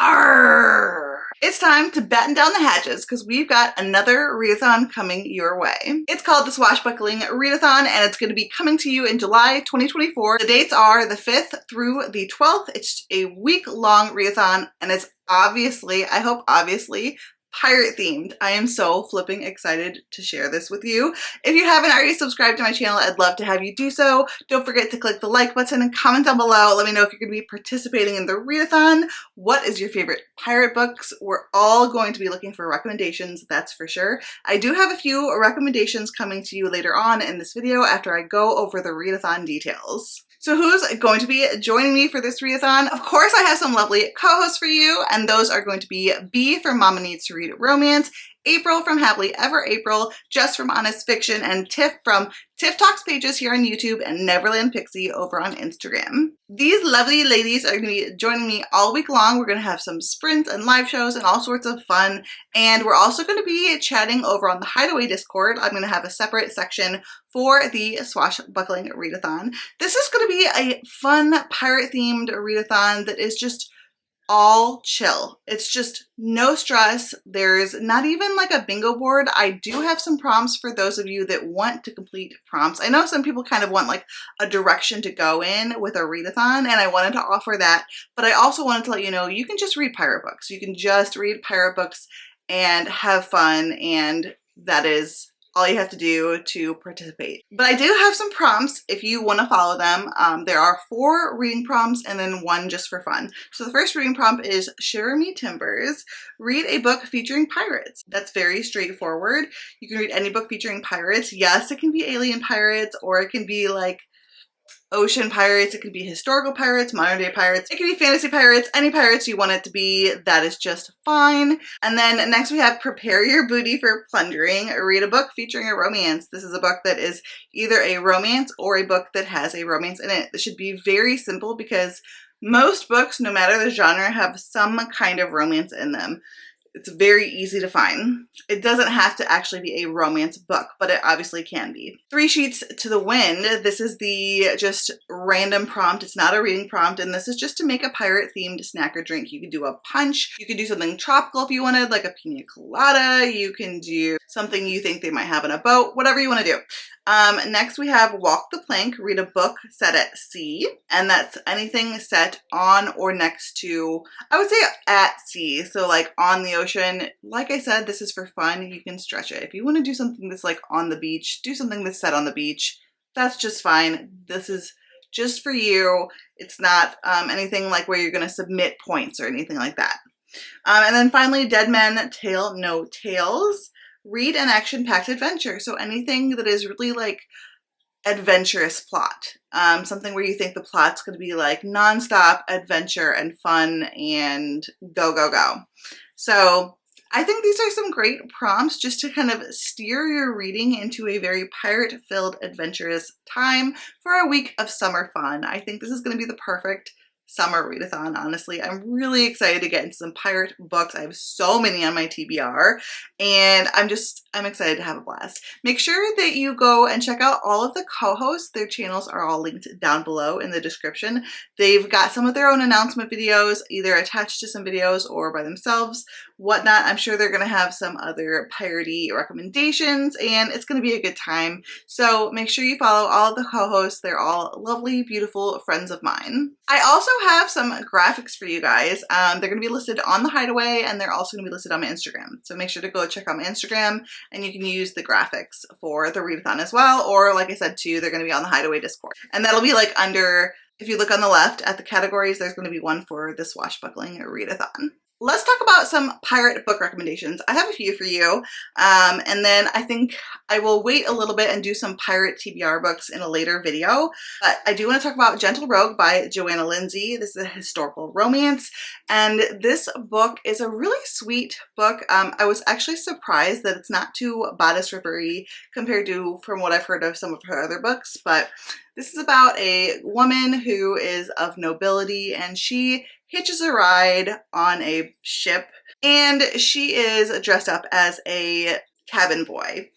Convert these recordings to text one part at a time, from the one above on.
Arrgh! It's time to batten down the hatches because we've got another readathon coming your way. It's called the Swashbuckling Readathon and it's going to be coming to you in July 2024. The dates are the 5th through the 12th. It's a week-long readathon and it's obviously, I hope obviously, pirate themed. I am so flipping excited to share this with you. If you haven't already subscribed to my channel, I'd love to have you do so. Don't forget to click the like button and comment down below. Let me know if you're going to be participating in the readathon. What is your favorite pirate books? We're all going to be looking for recommendations, that's for sure. I do have a few recommendations coming to you later on in this video after I go over the readathon details. So who's going to be joining me for this readathon? Of course, I have some lovely co-hosts for you, and those are going to be B from Mama Needs to Read Romance, April from Happily Ever April, Jess from Honest Fiction, and Tiff from Tiff Talks Pages here on YouTube and Neverland Pixie over on Instagram. These lovely ladies are going to be joining me all week long. We're going to have some sprints and live shows and all sorts of fun. And we're also going to be chatting over on the Hideaway Discord. I'm going to have a separate section for the Swashbuckling Readathon. This is going to be a fun pirate-themed readathon that is just all chill. It's just no stress. There's not even like a bingo board. I do have some prompts for those of you that want to complete prompts. I know some people kind of want like a direction to go in with a readathon, and I wanted to offer that, but I also wanted to let you know you can just read pirate books. You can just read pirate books and have fun, and that is all you have to do to participate. But I do have some prompts if you want to follow them. There are 4 reading prompts and then 1 just for fun. So the first reading prompt is Shiver Me Timbers. Read a book featuring pirates. That's very straightforward. You can read any book featuring pirates. Yes, it can be alien pirates, or it can be like ocean pirates, it could be historical pirates, modern day pirates, it could be fantasy pirates, any pirates you want it to be, that is just fine. And then next we have Prepare Your Booty for Plundering. Read a book featuring a romance. This is a book that is either a romance or a book that has a romance in it. This should be very simple because most books, no matter the genre, have some kind of romance in them. It's very easy to find. It doesn't have to actually be a romance book, but it obviously can be. 3 Sheets to the Wind. This is the just random prompt. It's not a reading prompt, and this is just to make a pirate-themed snack or drink. You can do a punch. You can do something tropical if you wanted, like a pina colada. You can do something you think they might have on a boat, whatever you want to do. Next we have Walk the Plank. Read a book set at sea, and that's anything set on or next to, I would say at sea, so like on the ocean. Like I said, this is for fun. You can stretch it. If you want to do something that's like on the beach, do something that's set on the beach. That's just fine. This is just for you. It's not anything like where you're going to submit points or anything like that. And then finally, Dead Men Tell No Tales. Read an action-packed adventure. So anything that is really like adventurous plot. Something where you think the plot's going to be like nonstop adventure and fun and go, go, go. So I think these are some great prompts just to kind of steer your reading into a very pirate-filled, adventurous time for a week of summer fun. I think this is going to be the perfect summer readathon, honestly. I'm really excited to get into some pirate books. I have so many on my TBR, and I'm excited to have a blast. Make sure that you go and check out all of the co-hosts. Their channels are all linked down below in the description. They've got some of their own announcement videos, either attached to some videos or by themselves, whatnot. I'm sure they're going to have some other piratey recommendations, and it's going to be a good time. So make sure you follow all of the co-hosts. They're all lovely, beautiful friends of mine. I also have some graphics for you guys. They're going to be listed on the Hideaway, and they're also going to be listed on my Instagram. So make sure to go check out my Instagram, and you can use the graphics for the readathon as well. Or like I said too, they're going to be on the Hideaway Discord. And that'll be like under, if you look on the left at the categories, there's going to be one for the Swashbuckling Readathon. Let's talk about some pirate book recommendations. I have a few for you, and then I think I will wait a little bit and do some pirate TBR books in a later video. But I do want to talk about Gentle Rogue by Joanna Lindsay. This is a historical romance, and this book is a really sweet book. I was actually surprised that it's not too bodice rippery compared to from what I've heard of some of her other books, but this is about a woman who is of nobility, and she hitches a ride on a ship, and she is dressed up as a cabin boy.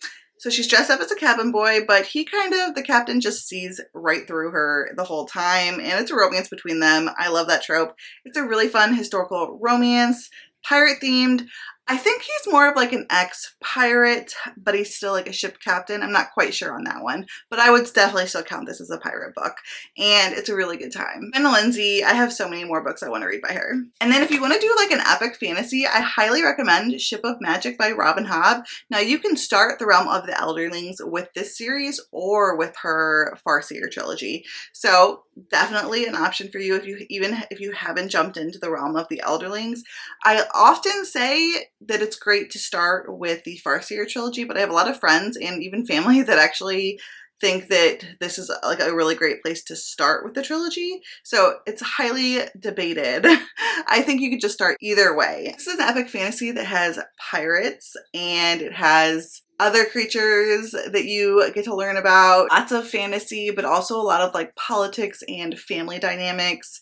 So she's dressed up as a cabin boy, but the captain just sees right through her the whole time, and it's a romance between them. I love that trope. It's a really fun historical romance, pirate themed. I think he's more of like an ex-pirate, but he's still like a ship captain. I'm not quite sure on that one, but I would definitely still count this as a pirate book, and it's a really good time. And Lindsay, I have so many more books I want to read by her. And then if you want to do like an epic fantasy, I highly recommend Ship of Magic by Robin Hobb. Now you can start The Realm of the Elderlings with this series or with her Farseer trilogy. So definitely an option for you if you haven't jumped into The Realm of the Elderlings. I often say that it's great to start with the Farseer trilogy, but I have a lot of friends and even family that actually think that this is like a really great place to start with the trilogy. So it's highly debated. I think you could just start either way. This is an epic fantasy that has pirates and it has other creatures that you get to learn about. Lots of fantasy, but also a lot of like politics and family dynamics.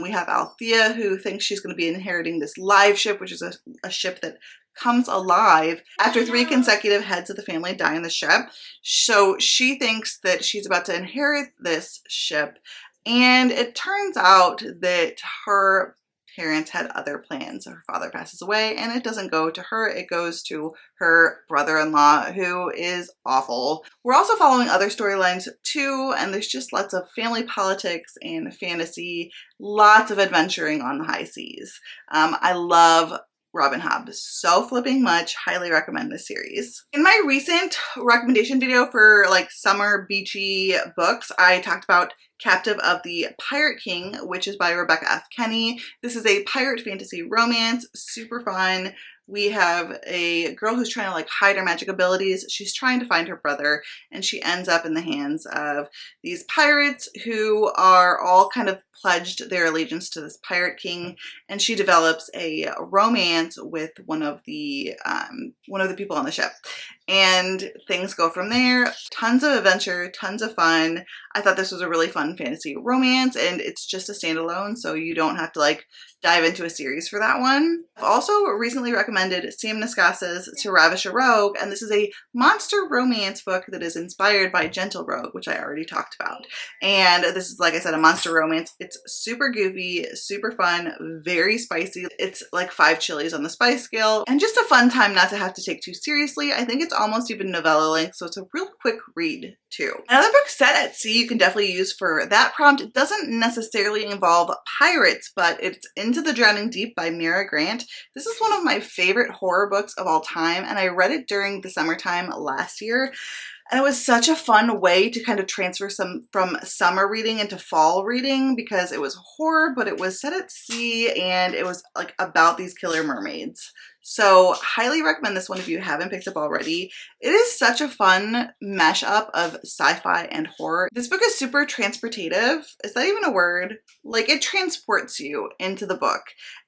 We have Althea, who thinks she's going to be inheriting this live ship, which is a ship that comes alive after 3 consecutive heads of the family die in the ship. So she thinks that she's about to inherit this ship, and it turns out that her parents had other plans. Her father passes away, and it doesn't go to her, it goes to her brother-in-law, who is awful. We're also following other storylines too, and there's just lots of family politics and fantasy, lots of adventuring on the high seas. I love Robin Hobb so flipping much. Highly recommend this series. In my recent recommendation video for like summer beachy books, I talked about Captive of the Pirate King, which is by Rebecca F. Kenny. This is a pirate fantasy romance, super fun. We have a girl who's trying to like hide her magic abilities. She's trying to find her brother, and she ends up in the hands of these pirates who are all kind of pledged their allegiance to this pirate king, and she develops a romance with one of the people on the ship. And things go from there. Tons of adventure, tons of fun. I thought this was a really fun fantasy romance, and it's just a standalone, so you don't have to like dive into a series for that one. I've also recently recommended Sam Niskasa's To Ravish a Rogue, and this is a monster romance book that is inspired by Gentle Rogue, which I already talked about. And this is, like I said, a monster romance. It's super goofy, super fun, very spicy. It's like 5 chilies on the spice scale, and just a fun time not to have to take too seriously. I think it's almost even novella length, so it's a real quick read too. Another book set at sea you can definitely use for that prompt. It doesn't necessarily involve pirates, but it's Into the Drowning Deep by Mira Grant. This is one of my favorite horror books of all time, and I read it during the summertime last year. And it was such a fun way to kind of transfer from summer reading into fall reading, because it was horror, but it was set at sea, and it was like about these killer mermaids. So highly recommend this one if you haven't picked up already. It is such a fun mashup of sci-fi and horror. This book is super transportative. Is that even a word? Like, it transports you into the book,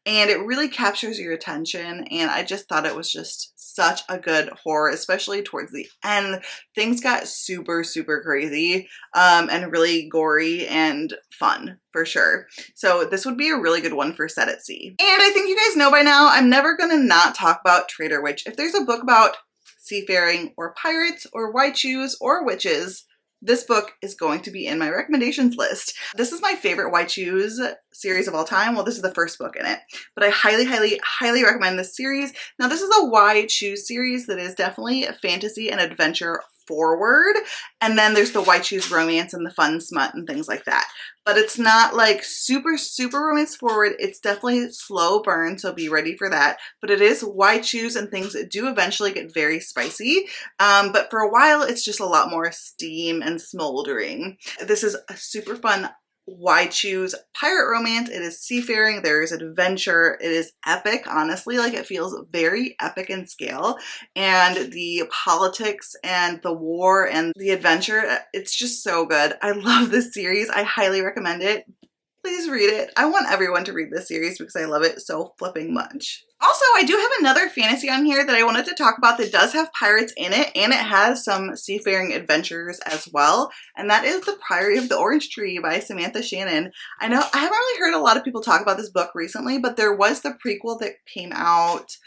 and it really captures your attention, and I just thought it was just such a good horror, especially towards the end. Things got super, super crazy and really gory and fun for sure. So this would be a really good one for set at sea. And I think you guys know by now, I'm never gonna not talk about Trader Witch. If there's a book about seafaring or pirates or white shoes or witches, this book is going to be in my recommendations list. This is my favorite White Shoes series of all time. Well, this is the first book in it, but I highly, highly, highly recommend this series. Now, this is a White Shoes series that is definitely fantasy and adventure forward, and then there's the White Shoes romance and the fun smut and things like that. But it's not like super, super romance forward. It's definitely slow burn, so be ready for that. But it is White Shoes, and things do eventually get very spicy. But for a while, it's just a lot more steam and smoldering. This is a super fun White Shoes pirate romance. It is seafaring, there is adventure, it is epic, honestly. Like, it feels very epic in scale, and the politics and the war and the adventure, it's just so good. I love this series. I highly recommend it. Please read it. I want everyone to read this series because I love it so flipping much. Also, I do have another fantasy on here that I wanted to talk about that does have pirates in it, and it has some seafaring adventures as well, and that is The Priory of the Orange Tree by Samantha Shannon. I know I haven't really heard a lot of people talk about this book recently, but there was the prequel that came out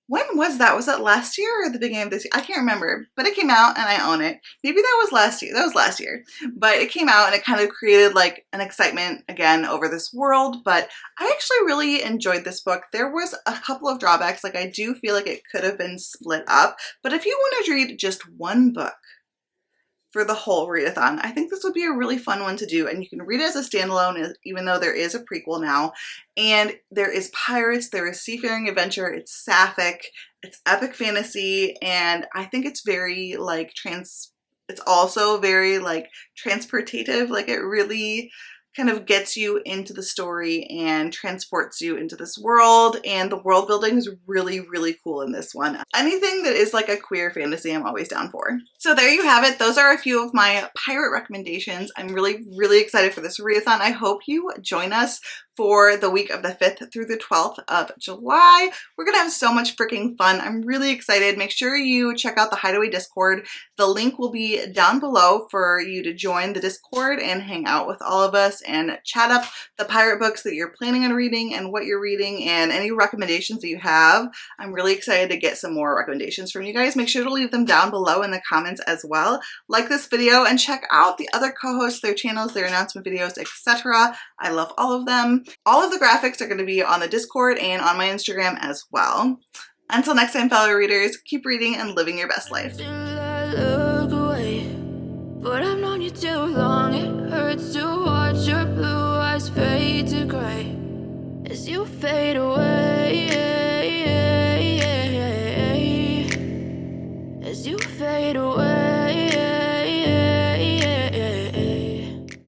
When was that? Was that last year or the beginning of this year? I can't remember, but it came out and I own it. Maybe that was last year. That was last year. But it came out and it kind of created like an excitement again over this world. But I actually really enjoyed this book. There was a couple of drawbacks. Like I do feel like it could have been split up. But if you want to read just one book for the whole readathon, I think this would be a really fun one to do, and you can read it as a standalone even though there is a prequel now, and there is pirates, there is seafaring adventure, it's sapphic, it's epic fantasy, and I think it's very like it's also very like transportative, like it really kind of gets you into the story and transports you into this world, and the world building is really, really cool in this one. Anything that is like a queer fantasy, I'm always down for. So there you have it. Those are a few of my pirate recommendations. I'm really, really excited for this readathon. I hope you join us for the week of the 5th through the 12th of July. We're gonna have so much freaking fun. I'm really excited. Make sure you check out the Hideaway Discord. The link will be down below for you to join the Discord and hang out with all of us and chat up the pirate books that you're planning on reading and what you're reading and any recommendations that you have. I'm really excited to get some more recommendations from you guys. Make sure to leave them down below in the comments as well. Like this video and check out the other co-hosts, their channels, their announcement videos, etc. I love all of them. All of the graphics are going to be on the Discord and on my Instagram as well. Until next time, fellow readers, keep reading and living your best life. Look away, but I've known you too long. It hurts to watch your blue eyes fade to gray as you fade away.